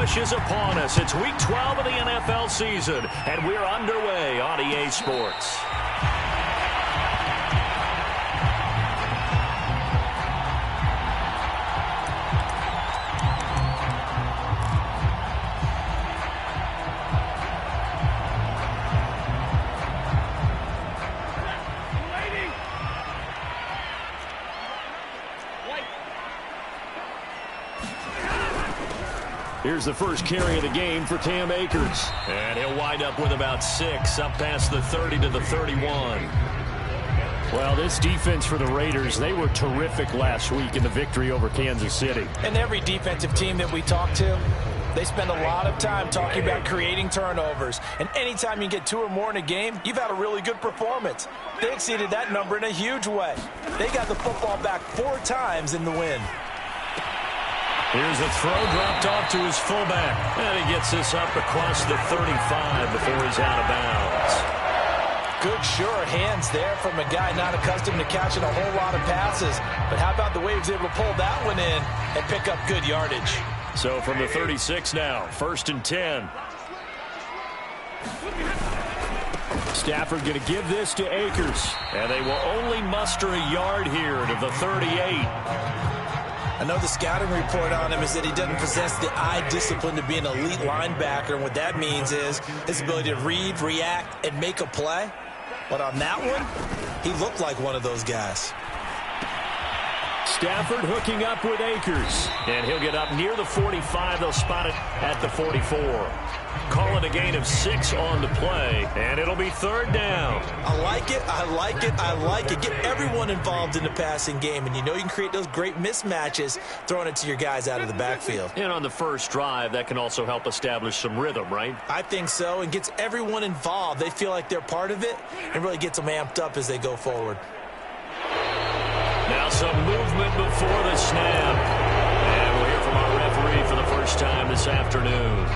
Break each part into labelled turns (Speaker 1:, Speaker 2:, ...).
Speaker 1: push is upon us. It's Week 12 of the NFL season, and we're underway on EA Sports. Here's the first carry of the game for Cam Akers. And he'll wind up with about 6, up past the 30 to the 31.
Speaker 2: Well, this defense for the Raiders, they were terrific last week in the victory over Kansas City.
Speaker 3: And every defensive team that we talk to, they spend a lot of time talking about creating turnovers. And anytime you get 2 or more in a game, you've had a really good performance. They exceeded that number in a huge way. They got the football back 4 times in the win.
Speaker 1: Here's a throw dropped off to his fullback. And he gets this up across the 35 before he's out of bounds.
Speaker 3: Good, sure hands there from a guy not accustomed to catching a whole lot of passes. But how about the way he was able to pull that one in and pick up good yardage?
Speaker 1: So from the 36 now, 1st and 10.
Speaker 2: Stafford going to give this to Akers.
Speaker 1: And they will only muster a yard here to the 38.
Speaker 3: I know the scouting report on him is that he doesn't possess the eye discipline to be an elite linebacker, and what that means is his ability to read, react, and make a play. But on that one, he looked like one of those guys.
Speaker 2: Stafford hooking up with Akers.
Speaker 1: And he'll get up near the 45. They'll spot it at the 44. Call it a gain of 6 on the play, and it'll be 3rd down.
Speaker 3: I like it, I like it, I like it. Get everyone involved in the passing game, and you know you can create those great mismatches throwing it to your guys out of the backfield.
Speaker 1: And on the first drive, that can also help establish some rhythm, right?
Speaker 3: I think so, and gets everyone involved. They feel like they're part of it, and really gets them amped up as they go forward.
Speaker 1: Now some movement before the snap. And we'll hear from our referee for the first time this afternoon.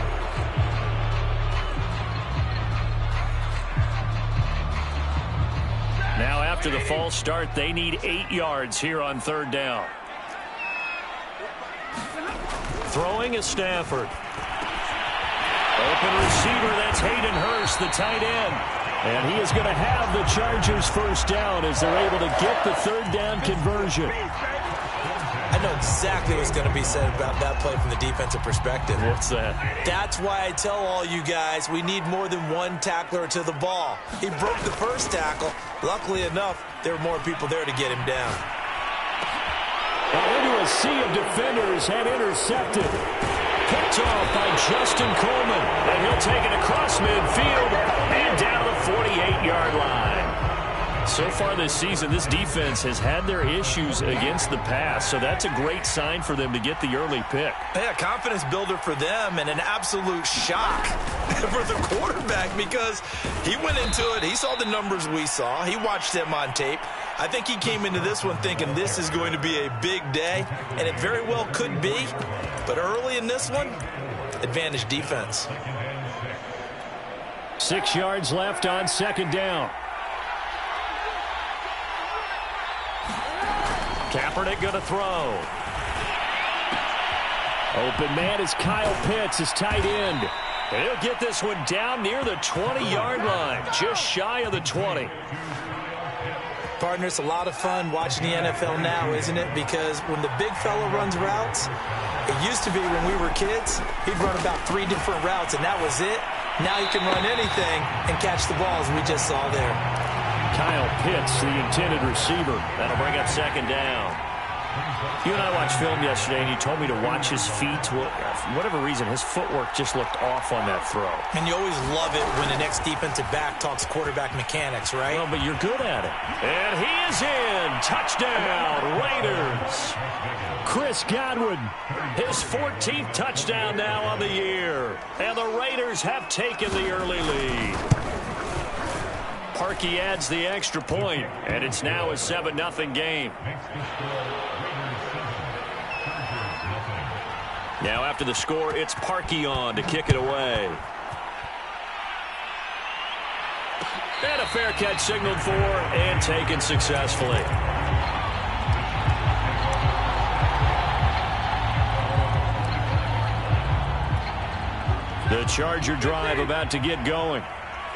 Speaker 1: Now after the false start, they need 8 yards here on 3rd down. Throwing is Stafford. Open receiver, that's Hayden Hurst, the tight end. And he is going to have the Chargers first down as they're able to get the 3rd down conversion.
Speaker 3: I know exactly what's going to be said about that play from the defensive perspective.
Speaker 1: What's that?
Speaker 3: That's why I tell all you guys we need more than one tackler to the ball. He broke the first tackle. Luckily enough, there were more people there to get him down.
Speaker 2: Well, into a sea of defenders and intercepted.
Speaker 1: Picked off by Justin Coleman. And he'll take it across midfield and down the 48-yard line. So far this season, this defense has had their issues against the pass, so that's a great sign for them to get the early pick.
Speaker 3: Yeah, confidence builder for them and an absolute shock for the quarterback because he went into it. He saw the numbers we saw. He watched them on tape. I think he came into this one thinking this is going to be a big day, and it very well could be. But early in this one, advantage defense.
Speaker 2: 6 yards left on 2nd down.
Speaker 1: Kaepernick going to throw.
Speaker 2: Open man is Kyle Pitts, his tight end.
Speaker 1: And he'll get this one down near the 20-yard line, just shy of the 20.
Speaker 3: Partner, it's a lot of fun watching the NFL now, isn't it? Because when the big fella runs routes, it used to be when we were kids, he'd run about 3 different routes, and that was it. Now he can run anything and catch the balls we just saw there.
Speaker 2: Kyle Pitts, the intended receiver.
Speaker 1: That'll bring up 2nd down. You and I watched film yesterday, and you told me to watch his feet. Well, for whatever reason, his footwork just looked off on that throw.
Speaker 3: And you always love it when the next defensive back talks quarterback mechanics, right?
Speaker 1: Well, but you're good at it. And he is in. Touchdown, Raiders.
Speaker 2: Chris Godwin.
Speaker 1: His 14th touchdown now on the year. And the Raiders have taken the early lead. Parkey adds the extra point, and it's now a 7-0 game. Now after the score, it's Parkey on to kick it away. And a fair catch signaled for and taken successfully. The Charger drive about to get going.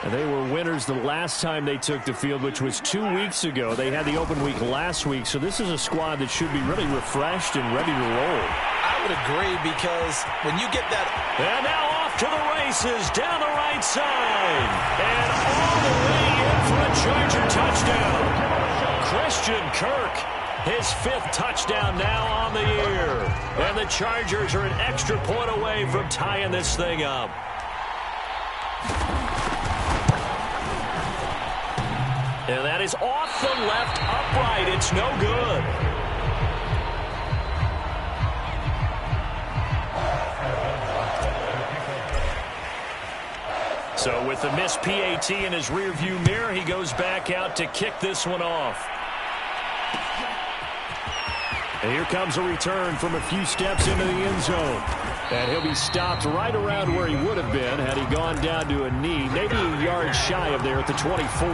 Speaker 2: And they were winners the last time they took the field, which was 2 weeks ago. They had the open week last week, so this is a squad that should be really refreshed and ready to roll.
Speaker 3: I would agree, because when you get that...
Speaker 1: And now off to the races down the right side. And all the way in for a Charger touchdown. Christian Kirk, his 5th touchdown now on the year. And the Chargers are an extra point away from tying this thing up. And that is off the left upright. It's no good. So with the missed PAT in his rearview mirror, he goes back out to kick this one off.
Speaker 2: And here comes a return from a few steps into the end zone. And he'll be stopped right around where he would have been had he gone down to a knee, maybe a yard shy of there at the 24.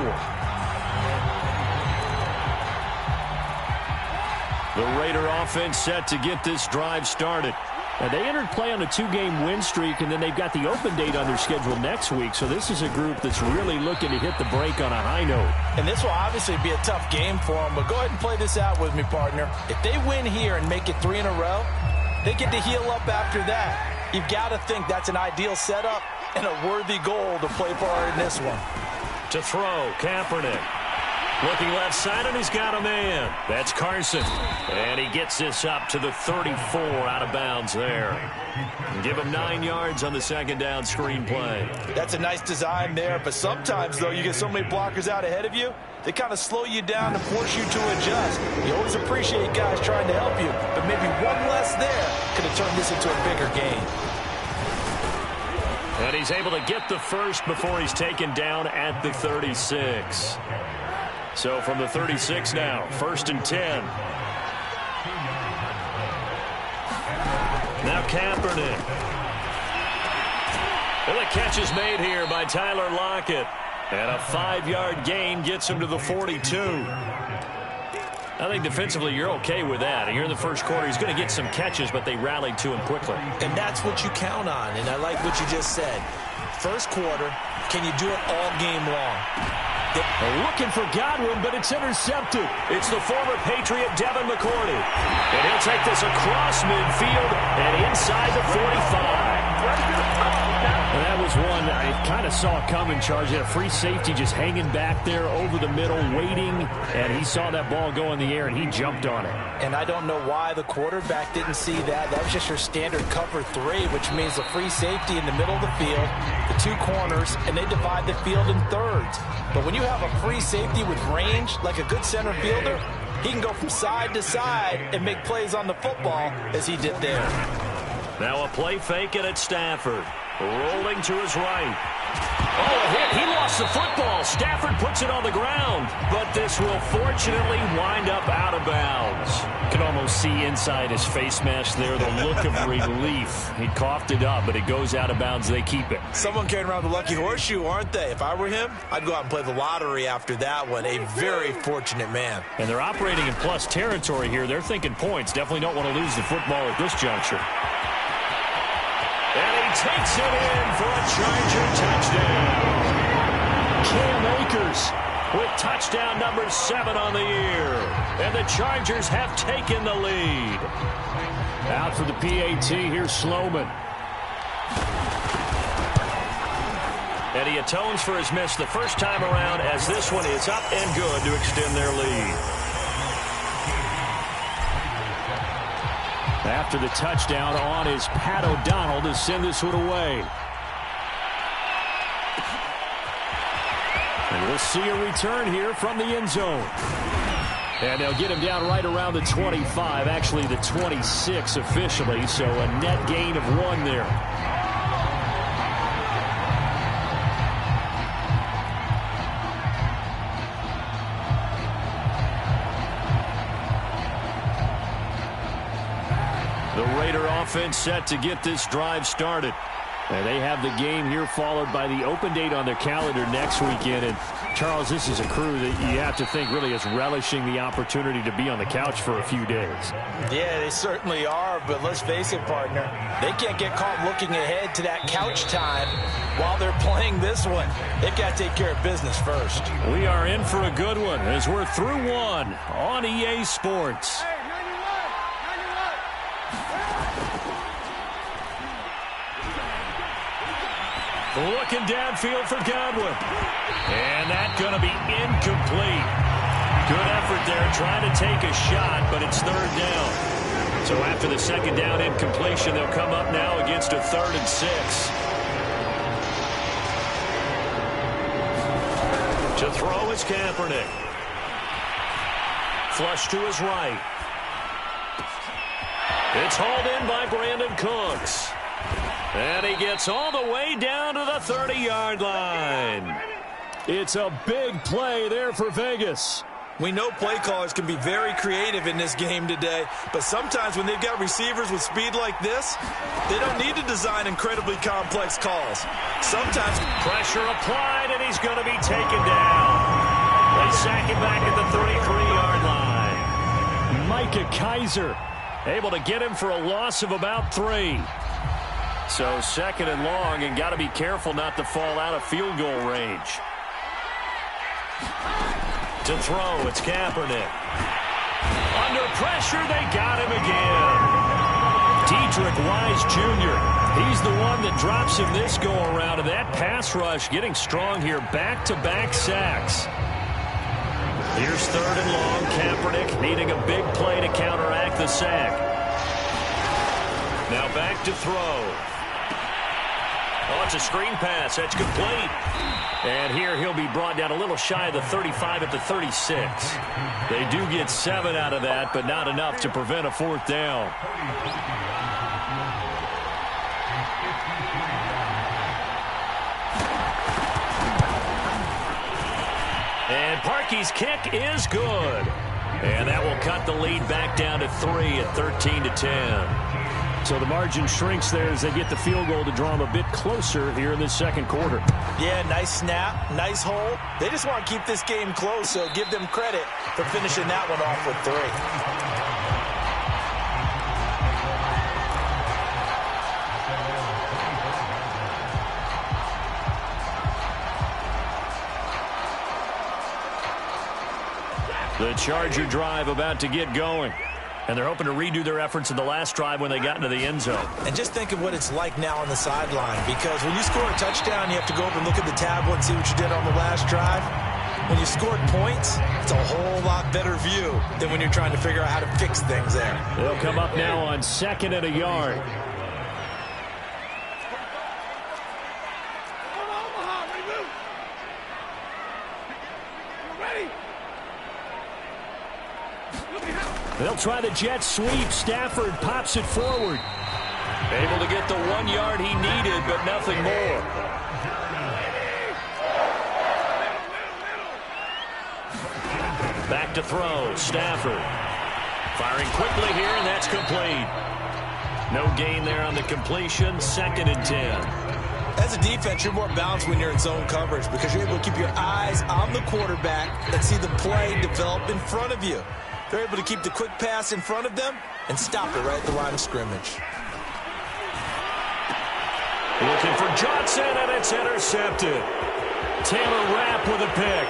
Speaker 1: The Raider offense set to get this drive started.
Speaker 2: And they entered play on a 2-game win streak, and then they've got the open date on their schedule next week. So this is a group that's really looking to hit the break on a high note.
Speaker 3: And this will obviously be a tough game for them, but go ahead and play this out with me, partner. If they win here and make it 3 in a row, they get to heal up after that. You've got to think that's an ideal setup and a worthy goal to play for in this one.
Speaker 1: To throw, Kaepernick. Looking left side, and he's got a man. That's Carson. And he gets this up to the 34 out of bounds there. Give him 9 yards on the second down screen play.
Speaker 3: That's a nice design there, but sometimes, though, you get so many blockers out ahead of you, they kind of slow you down and force you to adjust. You always appreciate guys trying to help you, but maybe one less there could have turned this into a bigger game.
Speaker 1: And he's able to get the first before he's taken down at the 36. So from the 36 now, 1st and 10. Now Kaepernick. And the catch is made here by Tyler Lockett. And a 5-yard gain gets him to the 42. I think defensively you're okay with that. Here in the first quarter, he's going to get some catches, but they rallied to him quickly.
Speaker 3: And that's what you count on, and I like what you just said. First quarter, can you do it all game long?
Speaker 1: Looking for Godwin, but it's intercepted. It's the former Patriot Devin McCourty. And he'll take this across midfield and inside the 45.
Speaker 2: And that was one I kind of saw coming, Charge. He had a free safety just hanging back there over the middle, waiting, and he saw that ball go in the air, and he jumped on it.
Speaker 3: And I don't know why the quarterback didn't see that. That was just your standard cover 3, which means the free safety in the middle of the field, the 2 corners, and they divide the field in thirds. But when you have a free safety with range, like a good center fielder, he can go from side to side and make plays on the football as he did there.
Speaker 1: Now a play fake it at Stafford. Rolling to his right. Oh, a hit. He lost the football. Stafford puts it on the ground. But this will fortunately wind up out of bounds.
Speaker 2: You can almost see inside his face mask there the look of relief. He coughed it up, but it goes out of bounds. They keep it.
Speaker 3: Someone carrying around the lucky horseshoe, aren't they? If I were him, I'd go out and play the lottery after that one. A very fortunate man.
Speaker 2: And they're operating in plus territory here. They're thinking points. Definitely don't want to lose the football at this juncture.
Speaker 1: And he takes it in for a Charger touchdown.
Speaker 2: Cam Akers
Speaker 1: with touchdown number 7 on the year. And the Chargers have taken the lead.
Speaker 2: Out for the PAT, here's Sloman.
Speaker 1: And he atones for his miss the first time around, as this one is up and good to extend their lead.
Speaker 2: After the touchdown on is Pat O'Donnell to send this one away. And we'll see a return here from the end zone. And they'll get him down right around the 25, actually the 26 officially, so a net gain of 1 there.
Speaker 1: The Raider offense set to get this drive started.
Speaker 2: And they have the game here followed by the open date on their calendar next weekend. And, Charles, this is a crew that you have to think really is relishing the opportunity to be on the couch for a few days.
Speaker 3: Yeah, they certainly are, but let's face it, partner. They can't get caught looking ahead to that couch time while they're playing this one. They've got to take care of business first.
Speaker 1: We are in for a good one as we're through one on EA Sports. Looking downfield for Godwin. And that's going to be incomplete. Good effort there trying to take a shot, but it's third down. So after the second down incompletion, they'll come up now against a 3rd and 6. To throw is Kaepernick. Flush to his right. It's hauled in by Brandon Cooks. And he gets all the way down to the 30-yard line. It's a big play there for Vegas.
Speaker 3: We know play callers can be very creative in this game today, but sometimes when they've got receivers with speed like this, they don't need to design incredibly complex calls. Sometimes
Speaker 1: pressure applied, and he's going to be taken down. They sack him back at the 33-yard line.
Speaker 2: Micah Kaiser able to get him for a loss of about 3.
Speaker 1: So 2nd and long, and got to be careful not to fall out of field goal range. To throw, it's Kaepernick. Under pressure, they got him again. Dedrick Wise Jr., he's the one that drops him this go-around, and that pass rush getting strong here. Back-to-back sacks. Here's 3rd and long. Kaepernick needing a big play to counteract the sack. Now back to throw. Oh, it's a screen pass. That's complete. And here he'll be brought down a little shy of the 35 at the 36. They do get 7 out of that, but not enough to prevent a 4th down. And Parkey's kick is good. And that will cut the lead back down to 3 at 13-10.
Speaker 2: So the margin shrinks there as they get the field goal to draw them a bit closer here in this second quarter.
Speaker 3: Yeah, nice snap, nice hole. They just want to keep this game close, so give them credit for finishing that one off with 3.
Speaker 1: The Charger drive about to get going. And they're hoping to redo their efforts in the last drive when they got into the end zone.
Speaker 3: And just think of what it's like now on the sideline, because when you score a touchdown, you have to go over and look at the tablet and see what you did on the last drive. When you scored points, it's a whole lot better view than when you're trying to figure out how to fix things there.
Speaker 2: They'll come up now on 2nd and a yard. They'll try the jet sweep. Stafford pops it forward.
Speaker 1: Able to get the 1 yard he needed, but nothing more. Back to throw. Stafford. Firing quickly here, and that's complete. No gain there on the completion. 2nd and 10.
Speaker 3: As a defense, you're more balanced when you're in zone coverage because you're able to keep your eyes on the quarterback and see the play develop in front of you. They're able to keep the quick pass in front of them and stop it right at the line of scrimmage.
Speaker 1: Looking for Johnson, and it's intercepted. Taylor Rapp with a pick.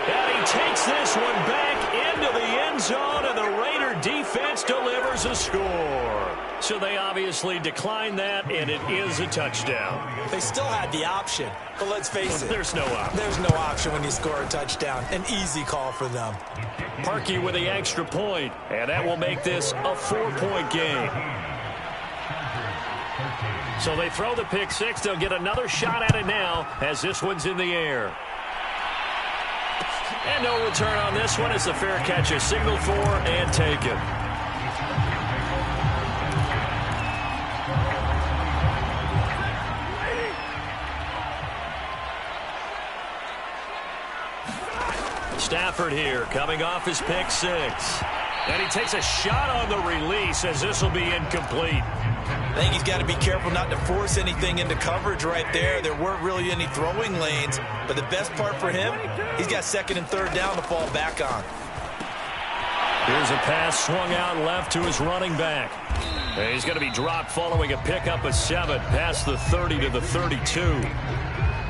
Speaker 1: And he takes this one back into the end zone, and the Raider defense delivers a score. So they obviously declined that, and it is a touchdown.
Speaker 3: They still had the option, but let's face it.
Speaker 1: There's no option.
Speaker 3: There's no option when you score a touchdown. An easy call for them.
Speaker 1: Parkey with the extra point, and that will make this a 4-point game. So they throw the pick six. They'll get another shot at it now as this one's in the air. And no return on this one as the fair catch is signaled for and taken. Stafford here coming off his pick six. And he takes a shot on the release as this will be incomplete.
Speaker 3: I think he's got to be careful not to force anything into coverage right there. There weren't really any throwing lanes, but the best part for him, he's got second and third down to fall back on.
Speaker 1: Here's a pass swung out left to his running back. And he's going to be dropped following a pickup of 7 past the 30 to the 32.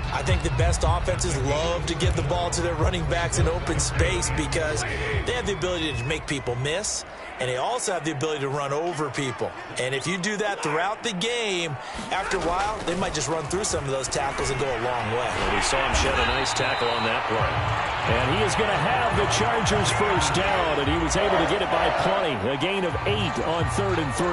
Speaker 3: I think the best offenses love to give the ball to their running backs in open space because they have the ability to make people miss, and they also have the ability to run over people. And if you do that throughout the game, after a while, they might just run through some of those tackles and go a long way.
Speaker 1: And we saw him shed a nice tackle on that play. And he is going to have the Chargers first down, and he was able to get it by plenty. A gain of 8 on 3rd and 3.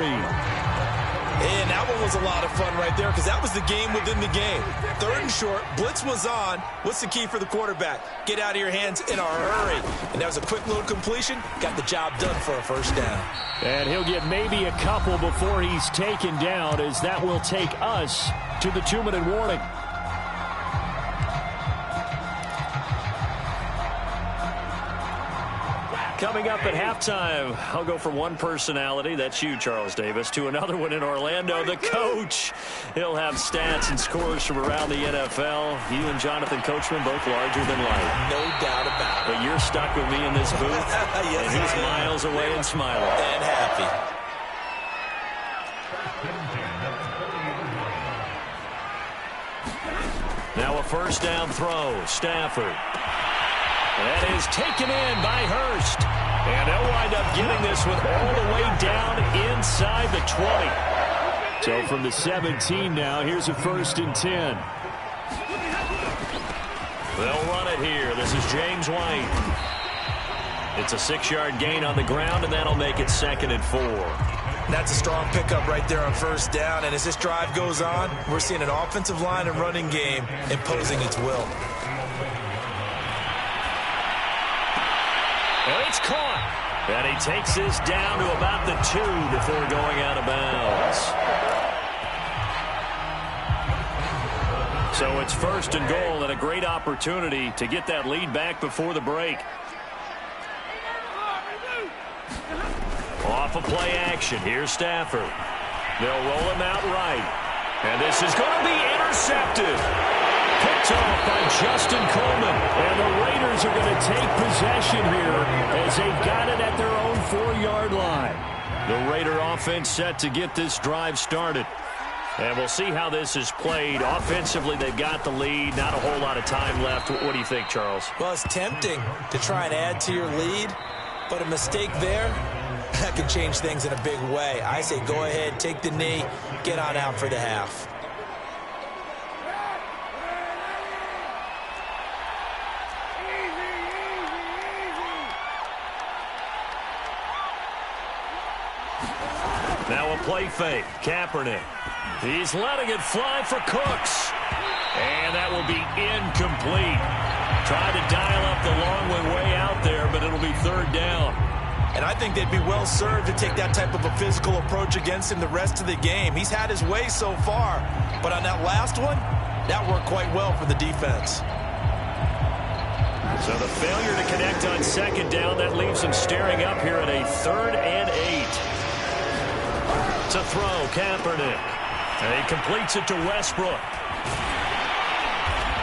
Speaker 3: And that one was a lot of fun right there because that was the game within the game. 3rd and short, blitz was on. What's the key for the quarterback? Get out of your hands in a hurry. And that was a quick little completion. Got the job done for a first down.
Speaker 1: And he'll get maybe a couple before he's taken down, as that will take us to the 2-minute warning. Coming up at halftime, I'll go from one personality, that's you, Charles Davis, to another one in Orlando, the coach. He'll have stats and scores from around the NFL. You and Jonathan Coachman, both larger than life.
Speaker 3: No doubt about it.
Speaker 1: But you're stuck with me in this booth,
Speaker 3: yes,
Speaker 1: and he's miles away and smiling.
Speaker 3: And happy.
Speaker 1: Now a first down throw, Stafford. That is taken in by Hurst. And they'll wind up getting this one all the way down inside the 20. So from the 17 now, here's a 1st and 10. They'll run it here. This is James White. It's a 6-yard gain on the ground, and that'll make it 2nd and 4.
Speaker 3: That's a strong pickup right there on first down. And as this drive goes on, we're seeing an offensive line and running game imposing its will.
Speaker 1: Well, it's caught. And he takes this down to about the 2 before going out of bounds. So it's 1st and goal, and a great opportunity to get that lead back before the break. Off of play action. Here's Stafford. They'll roll him out right. And this is going to be intercepted. Picked off by Justin Coleman. And the Raiders are going to take possession here as they've got it at their own 4-yard line. The Raider offense set to get this drive started. And we'll see how this is played. Offensively, they've got the lead. Not a whole lot of time left. What do you think, Charles?
Speaker 3: Well, it's tempting to try and add to your lead, but a mistake there, that can change things in a big way. I say go ahead, take the knee, get on out for the half.
Speaker 1: Now a play fake. Kaepernick. He's letting it fly for Cooks. And that will be incomplete. Tried to dial up the long way out there, but it'll be 3rd down.
Speaker 3: And I think they'd be well served to take that type of a physical approach against him the rest of the game. He's had his way so far, but on that last one, that worked quite well for the defense.
Speaker 1: So the failure to connect on 2nd down, that leaves him staring up here at a 3rd and 8. To throw, Kaepernick. And he completes it to Westbrook.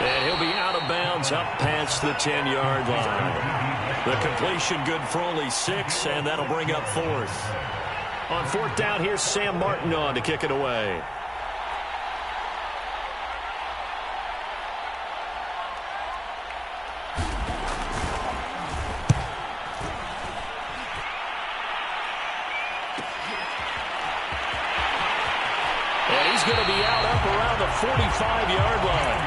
Speaker 1: And he'll be out of bounds up past the 10-yard line. The completion good for only 6, and that'll bring up 4th. On 4th down, here's Sam Martin on to kick it away. Going to be out up around the 45-yard line.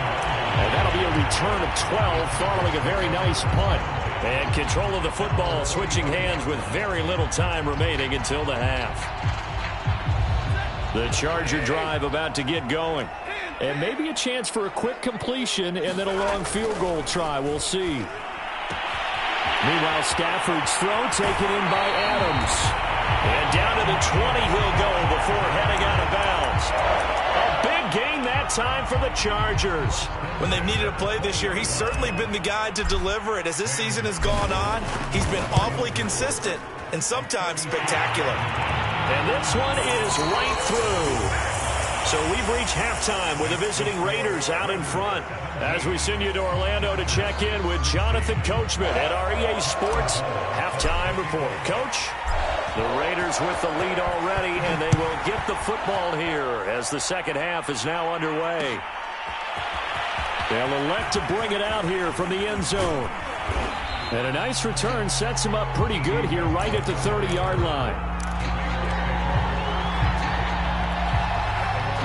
Speaker 1: And that'll be a return of 12 following a very nice punt. And control of the football switching hands with very little time remaining until the half. The Charger drive about to get going. And maybe a chance for a quick completion and then a long field goal try. We'll see. Meanwhile, Stafford's throw taken in by Adams. And down to the 20 he'll go before heading out of bounds. A big gain that that time for the Chargers.
Speaker 3: When they've needed a play this year, he's certainly been the guy to deliver it. As this season has gone on, he's been awfully consistent and sometimes spectacular.
Speaker 1: And this one is right through. So we've reached halftime with the visiting Raiders out in front. As we send you to Orlando to check in with Jonathan Coachman at our EA Sports Halftime Report. Coach, the Raiders with the lead already, and they will get the football here as the second half is now underway. They'll elect to bring it out here from the end zone. And a nice return sets him up pretty good here right at the 30-yard line.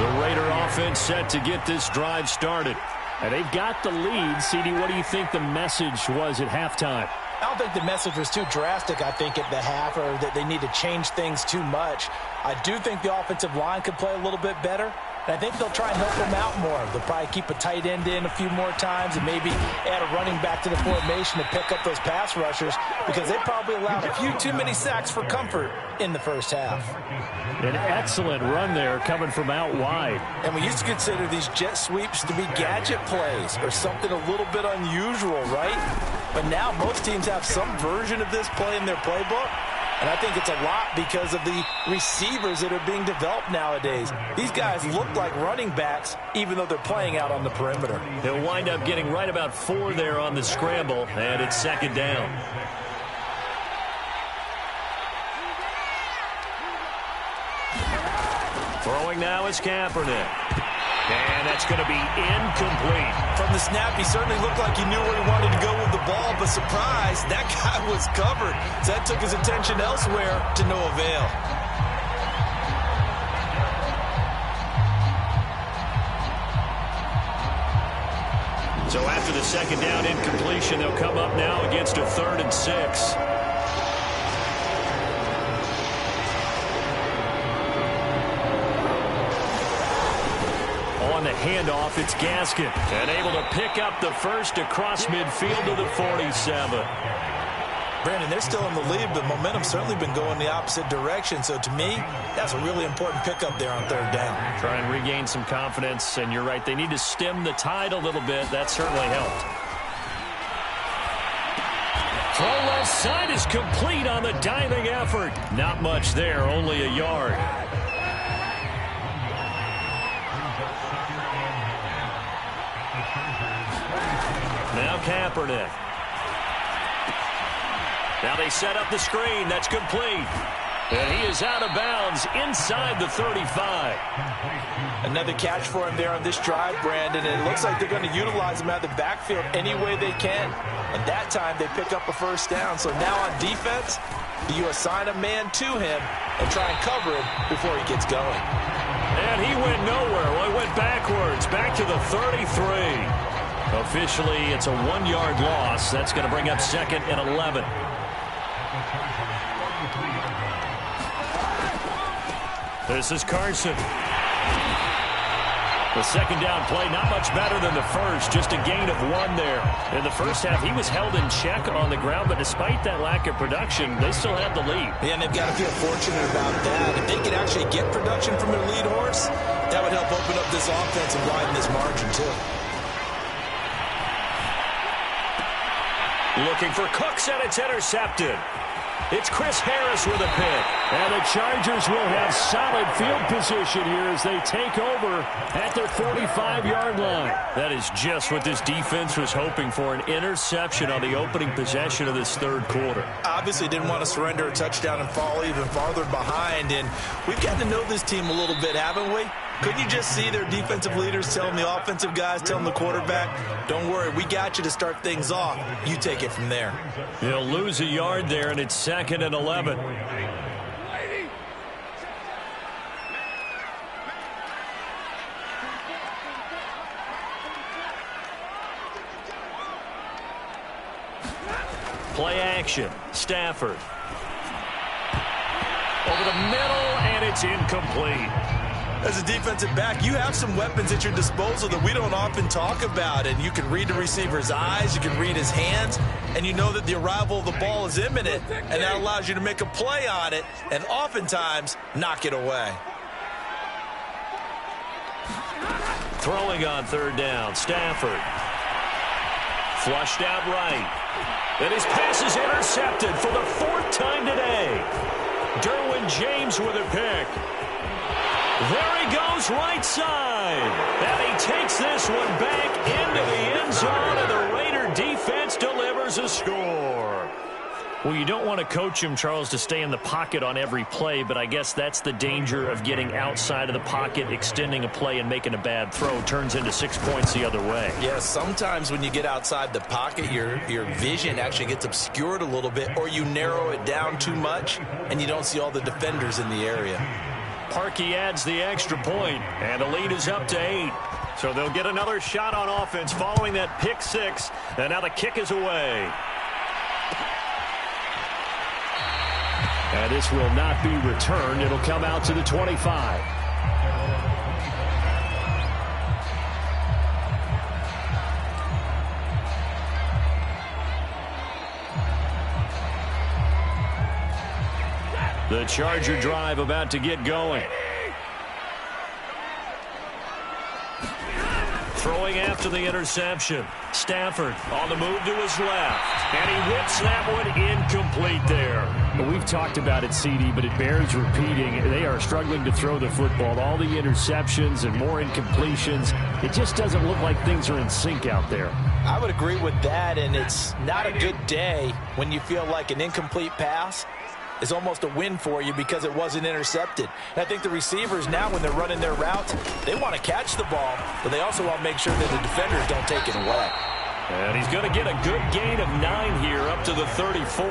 Speaker 1: The Raider offense set to get this drive started. And they've got the lead. CD, what do you think the message was at halftime?
Speaker 4: I don't think the message was too drastic, I think, at the half, or that they need to change things too much. I do think the offensive line could play a little bit better. And I think they'll try and help them out more. They'll probably keep a tight end in a few more times and maybe add a running back to the formation to pick up those pass rushers, because they probably allowed a few too many sacks for comfort in the first half.
Speaker 1: An excellent run there coming from out wide.
Speaker 4: And we used to consider these jet sweeps to be gadget plays or something a little bit unusual, right? But now most teams have some version of this play in their playbook. And I think it's a lot because of the receivers that are being developed nowadays. These guys look like running backs, even though they're playing out on the perimeter.
Speaker 1: He'll wind up getting right about 4 there on the scramble, and it's second down. Throwing now is Kaepernick. And that's going to be incomplete.
Speaker 3: From the snap, he certainly looked like he knew where he wanted to go with the ball, but surprise, that guy was covered. So that took his attention elsewhere to no avail.
Speaker 1: So after the second down incompletion, they'll come up now against a 3rd and 6. On the handoff, it's Gaskin. And able to pick up the first across midfield to the 47.
Speaker 3: Brandon, they're still in the lead, but momentum's certainly been going the opposite direction. So to me, that's a really important pickup there on 3rd down.
Speaker 1: Try and regain some confidence, and you're right, they need to stem the tide a little bit. That certainly helped. Throw left side is complete on the diving effort. Not much there, only a yard. Now Kaepernick. Now they set up the screen. That's complete. And he is out of bounds inside the 35.
Speaker 4: Another catch for him there on this drive, Brandon. And it looks like they're going to utilize him out of the backfield any way they can. And that time they pick up a first down. So now on defense, you assign a man to him and try and cover him before he gets going.
Speaker 1: And he went nowhere. Well, he went backwards, back to the 33. Officially, it's a 1-yard loss. That's going to bring up 2nd and 11. This is Carson. The second down play, not much better than the first, just a gain of 1 there. In the first half, he was held in check on the ground, but despite that lack of production, they still have the lead.
Speaker 3: Yeah, and they've got to feel fortunate about that. If they could actually get production from their lead horse, that would help open up this offense and widen this margin, too.
Speaker 1: Looking for Cooks, and it's intercepted. It's Chris Harris with a pick. And the Chargers will have solid field position here as they take over at their 45-yard line. That is just what this defense was hoping for, an interception on the opening possession of this 3rd quarter.
Speaker 3: Obviously didn't want to surrender a touchdown and fall even farther behind. And we've gotten to know this team a little bit, haven't we? Couldn't you just see their defensive leaders telling the offensive guys, telling the quarterback, don't worry, we got you to start things off. You take it from there.
Speaker 1: He'll lose a yard there, and it's 2nd and 11. Play action. Stafford. Over the middle, and it's incomplete.
Speaker 3: As a defensive back, you have some weapons at your disposal that we don't often talk about. And you can read the receiver's eyes, you can read his hands, and you know that the arrival of the ball is imminent. And that allows you to make a play on it and oftentimes knock it away.
Speaker 1: Throwing on third down, Stafford. Flushed out right. And his pass is intercepted for the fourth time today. Derwin James with a pick. There he goes right side. And he takes this one back into the end zone, and the Raider defense delivers a score. Well, you don't want to coach him, Charles, to stay in the pocket on every play, but I guess that's the danger of getting outside of the pocket, extending a play, and making a bad throw. Turns into 6 points the other way.
Speaker 3: Yeah, sometimes when you get outside the pocket, your vision actually gets obscured a little bit, or you narrow it down too much, and you don't see all the defenders in the area.
Speaker 1: Parkey adds the extra point, and the lead is up to 8. So they'll get another shot on offense following that pick 6, and now the kick is away. And this will not be returned. It'll come out to the 25. The Charger drive about to get going. Throwing after the interception. Stafford on the move to his left. And he whips that one incomplete there.
Speaker 2: We've talked about it, CD, but it bears repeating. They are struggling to throw the football. All the interceptions and more incompletions. It just doesn't look like things are in sync out there.
Speaker 4: I would agree with that, and it's not a good day when you feel like an incomplete pass is almost a win for you because it wasn't intercepted. And I think the receivers now, when they're running their routes, they want to catch the ball, but they also want to make sure that the defenders don't take it away.
Speaker 1: And he's going to get a good gain of 9 here up to the 34.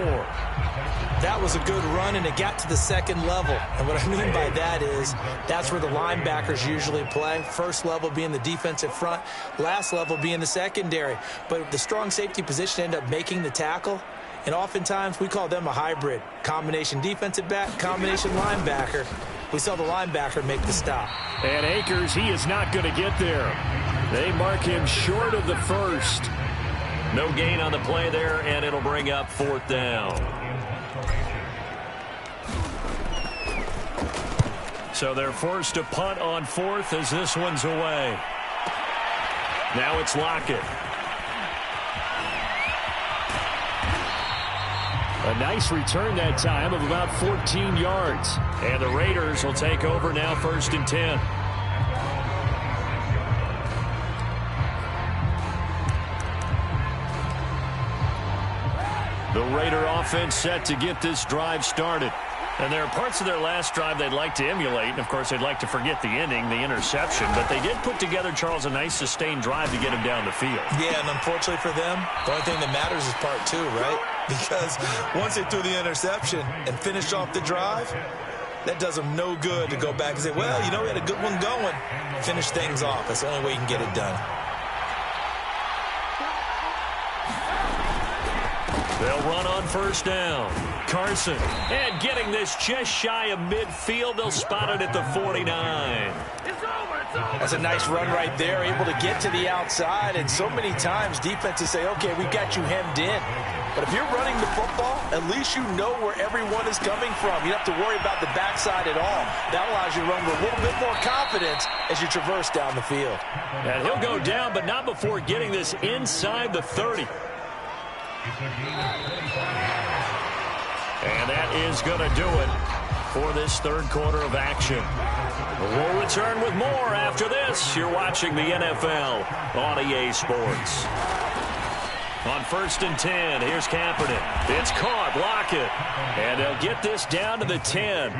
Speaker 4: That was a good run, and it got to the second level. And what I mean by that is that's where the linebackers usually play. First level being the defensive front, last level being the secondary. But the strong safety position ended up making the tackle. And oftentimes we call them a hybrid. Combination defensive back, combination linebacker. We saw the linebacker make the stop.
Speaker 2: And Akers, he is not going to get there. They mark him short of the first.
Speaker 1: No gain on the play there, and it'll bring up fourth down. So they're forced to punt on fourth as this one's away. Now it's Lockett.
Speaker 2: A nice return that time of about 14 yards.
Speaker 1: And the Raiders will take over now, 1st and 10. The Raider offense set to get this drive started. And there are parts of their last drive they'd like to emulate. And, of course, they'd like to forget the ending, the interception. But they did put together, Charles, a nice sustained drive to get him down the field.
Speaker 3: Yeah, and unfortunately for them, the only thing that matters is part 2, right? Because once they threw the interception and finished off the drive, that does them no good to go back and say, well, you know, we had a good one going. Finish things off. That's the only way you can get it done.
Speaker 1: They'll run on 1st down. Carson. And getting this just shy of midfield. They'll spot it at the 49.
Speaker 4: That's a nice run right there. Able to get to the outside. And so many times defenses say, okay, we got you hemmed in. But if you're running the football, at least you know where everyone is coming from. You don't have to worry about the backside at all. That allows you to run with a little bit more confidence as you traverse down the field.
Speaker 1: And he'll go down, but not before getting this inside the 30. And that is going to do it for this third quarter of action. We'll return with more after this. You're watching the NFL on EA Sports. On 1st and 10, here's Kaepernick. It's caught, Lockett. And they'll get this down to the 10.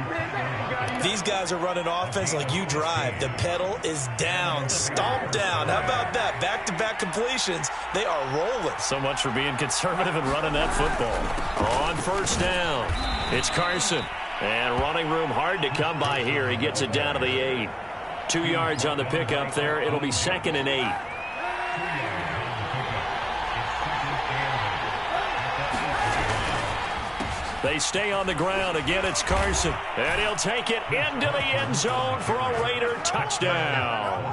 Speaker 3: These guys are running offense like you drive. The pedal is down, stomped down. How about that? Back-to-back completions. They are rolling.
Speaker 1: So much for being conservative and running that football. On 1st down, it's Carson. And running room hard to come by here. He gets it down to the 8. 2 yards on the pickup there. It'll be 2nd and 8. They stay on the ground. Again, it's Carson. And he'll take it into the end zone for a Raider touchdown.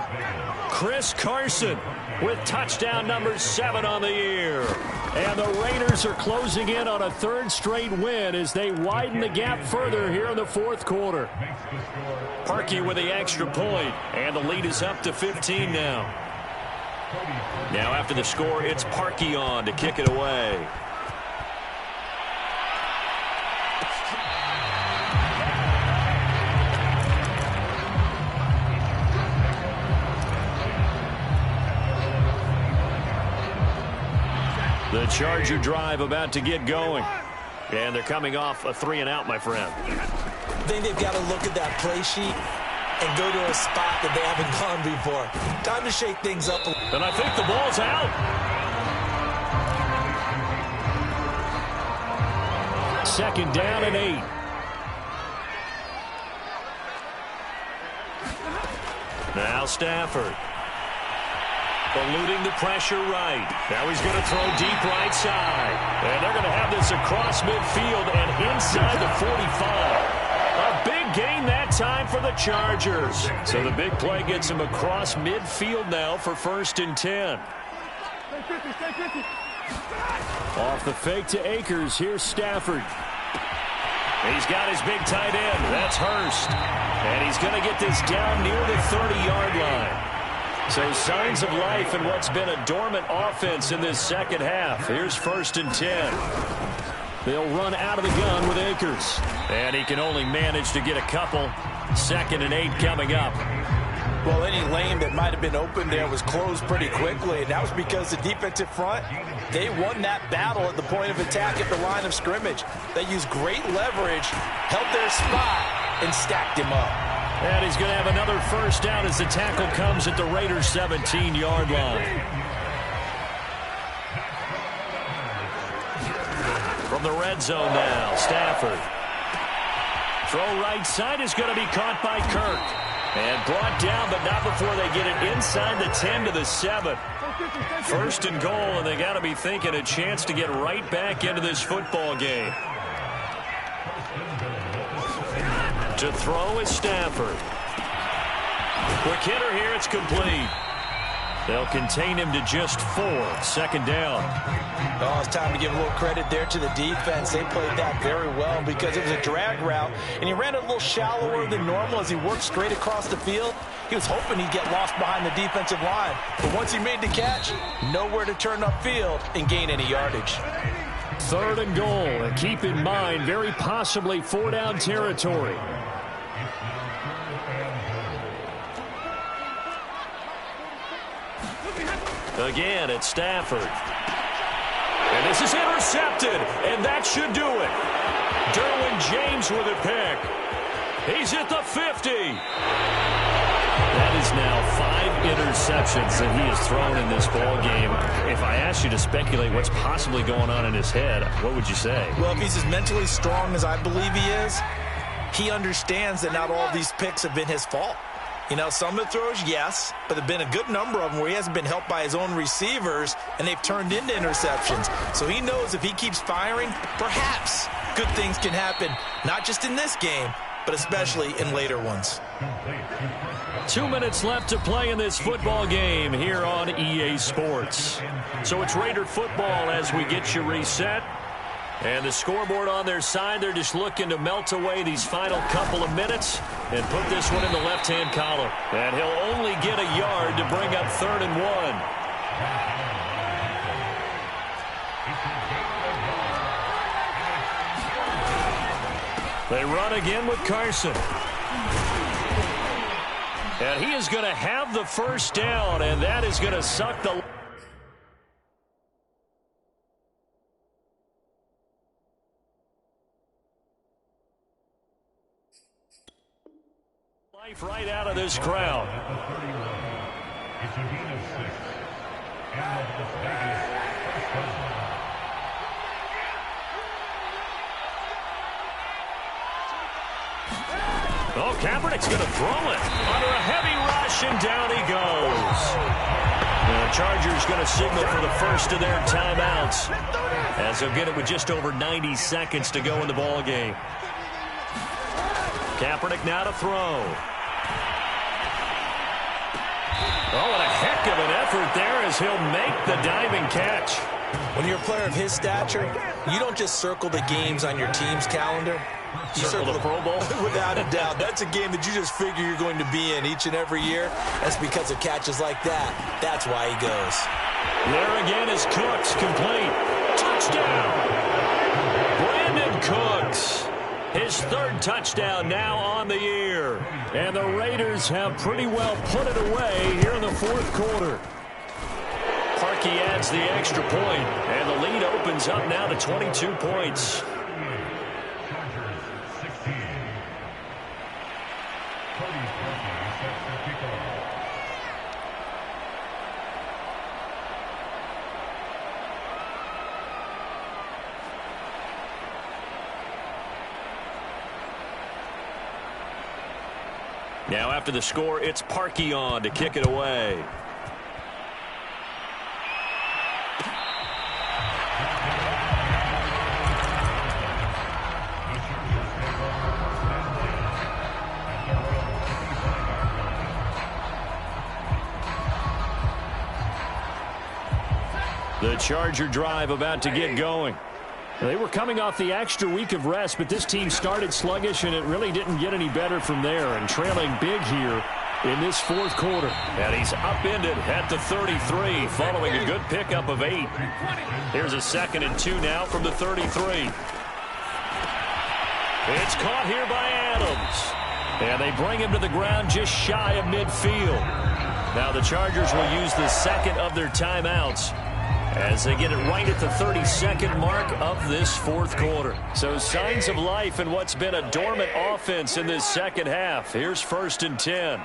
Speaker 2: Chris Carson with touchdown number 7 on the year. And the Raiders are closing in on a 3rd straight win as they widen the gap further here in the 4th quarter. Parkey with the extra point, and the lead is up to 15 now. Now after the score, it's Parkey on to kick it away. The Charger drive about to get going. And they're coming off a 3-and-out, my friend.
Speaker 4: I think they've got to look at that play sheet and go to a spot that they haven't gone before. Time to shake things up.
Speaker 2: And I think the ball's out. Second down and 8. Now Stafford. Eluding the pressure right. Now he's going to throw deep right side. And they're going to have this across midfield and inside the 45. A big gain that time for the Chargers. So the big play gets him across midfield now for 1st and 10. Off the fake to Akers. Here's Stafford. He's got his big tight end. That's Hurst. And he's going to get this down near the 30-yard line. So signs of life in what's been a dormant offense in this second half. Here's 1st and 10. They'll run out of the gun with Akers. And he can only manage to get a couple. 2nd and 8 coming up.
Speaker 4: Well, any lane that might have been open there was closed pretty quickly. And that was because the defensive front, they won that battle at the point of attack at the line of scrimmage. They used great leverage, held their spot, and stacked him up.
Speaker 2: And he's going to have another 1st down as the tackle comes at the Raiders' 17-yard line. From the red zone now, Stafford. Throw right side is going to be caught by Kirk. And brought down, but not before they get it inside the 10 to the 7. 1st and goal, and they got to be thinking a chance to get right back into this football game. To throw is Stafford. Quick hitter here, it's complete. They'll contain him to just 4. 2nd down.
Speaker 4: Oh, it's time to give a little credit there to the defense. They played that very well because it was a drag route, and he ran a little shallower than normal as he worked straight across the field. He was hoping he'd get lost behind the defensive line, but once he made the catch, nowhere to turn upfield and gain any yardage.
Speaker 2: 3rd and goal, and keep in mind, very possibly 4-down territory. Again, it's Stafford. And this is intercepted, and that should do it. Derwin James with a pick. He's at the 50. That is now 5 interceptions that he has thrown in this ball game. If I asked you to speculate what's possibly going on in his head, what would you say?
Speaker 4: Well, if he's as mentally strong as I believe he is, he understands that not all of these picks have been his fault. You know, some of the throws, yes, but there have been a good number of them where he hasn't been helped by his own receivers, and they've turned into interceptions. So he knows if he keeps firing, perhaps good things can happen, not just in this game, but especially in later ones.
Speaker 2: 2 minutes left to play in this football game here on EA Sports. So it's Raider football as we get you reset. And the scoreboard on their side, they're just looking to melt away these final couple of minutes and put this one in the left-hand column. And he'll only get a yard to bring up 3rd and 1. They run again with Carson. And he is going to have the 1st down, and that is going to suck the life right out of this crowd. Oh, Kaepernick's going to throw it under a heavy rush, and down he goes. The Chargers going to signal for the first of their timeouts as they'll get it with just over 90 seconds to go in the ball game. Kaepernick now to throw.
Speaker 1: Oh, and a heck of an effort there as he'll make the diving catch.
Speaker 3: When you're a player of his stature, you don't just circle the games on your team's calendar. You
Speaker 1: circle the Pro Bowl?
Speaker 3: Without a doubt. That's a game that you just figure you're going to be in each and every year. That's because of catches like that. That's why he goes.
Speaker 1: There again is Cooks, complete. Touchdown! Brandon Cooks. His third touchdown now on the year. And the Raiders have pretty well put it away here in the fourth quarter. Parkey adds the extra point, and the lead opens up now to 22 points. Now after the score, it's Parkey on to kick it away. The Charger drive about to get going. They were coming off the extra week of rest, but this team started sluggish, and it really didn't get any better from there, and trailing big here in this fourth quarter. And he's upended at the 33, following a good pickup of 8. Here's a 2nd and 2 now from the 33. It's caught here by Adams. And they bring him to the ground just shy of midfield. Now the Chargers will use the second of their timeouts as they get it right at the 32nd mark of this fourth quarter. So signs of life in what's been a dormant offense in this second half. Here's 1st and 10.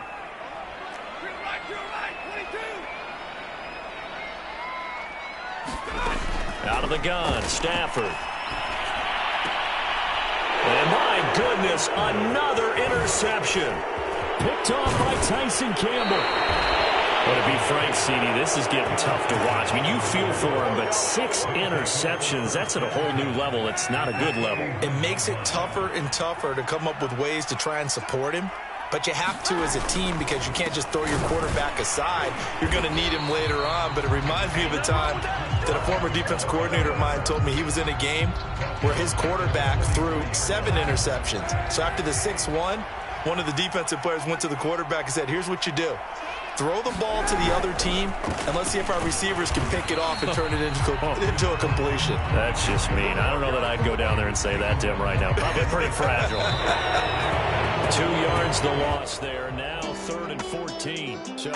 Speaker 1: Out of the gun, Stafford. And my goodness, another interception. Picked off by Tyson Campbell. But to be frank, CD, this is getting tough to watch. I mean, you feel for him, but 6 interceptions, that's at a whole new level. It's not a good level.
Speaker 3: It makes it tougher and tougher to come up with ways to try and support him. But you have to as a team because you can't just throw your quarterback aside. You're going to need him later on. But it reminds me of a time that a former defense coordinator of mine told me he was in a game where his quarterback threw 7 interceptions. So after the 6-1, one of the defensive players went to the quarterback and said, here's what you do. Throw the ball to the other team, and let's see if our receivers can pick it off and turn it into a completion.
Speaker 1: That's just mean. I don't know that I'd go down there and say that to him right now. Probably pretty fragile. 2 yards the loss there. Now 3rd and 14. So